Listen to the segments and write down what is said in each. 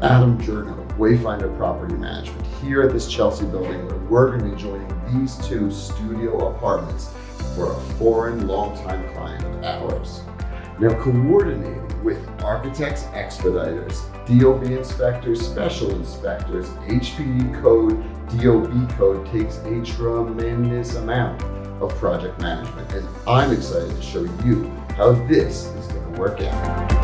Adam Jurno of WayFinder Property Management here at this Chelsea building, where we're going to be joining these two studio apartments for a foreign longtime client of ours. Now, coordinating with architects, expediters, DOB inspectors, special inspectors, HPD code, DOB code takes a tremendous amount of project management, and I'm excited to show you how this is going to work out.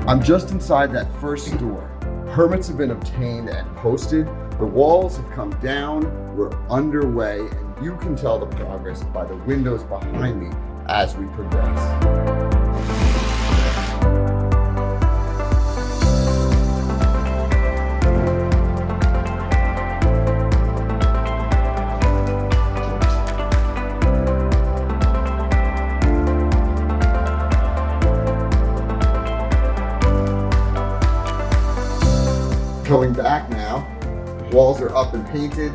I'm just inside that first door. Permits have been obtained and posted. The walls have come down. We're underway, and you can tell the progress by the windows behind me as we progress. Coming back now, the walls are up and painted,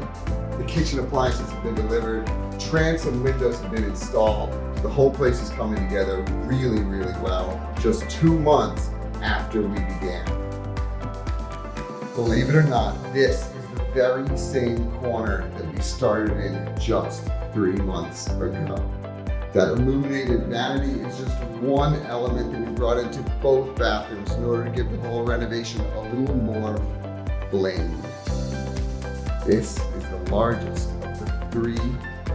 the kitchen appliances have been delivered, transom windows have been installed. The whole place is coming together really, really well, just 2 months after we began. Believe it or not, this is the very same corner that we started in just 3 months ago. That illuminated vanity is just one element that we brought into both bathrooms in order to give the whole renovation a little more bling. This is the largest of the 3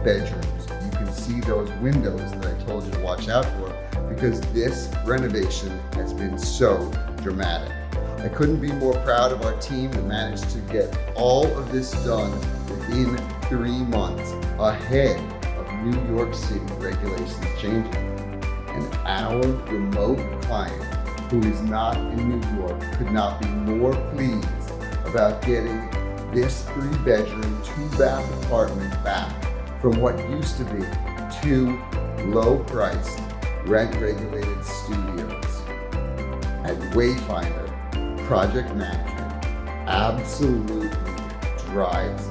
bedrooms. You can see those windows that I told you to watch out for, because this renovation has been so dramatic. I couldn't be more proud of our team that managed to get all of this done within 3 months, ahead of New York City regulations changing. And our remote client, who is not in New York, could not be more pleased about getting this 3-bedroom, 2-bath apartment back from what used to be 2 low-priced, rent-regulated studios. At WayFinder, project management absolutely drives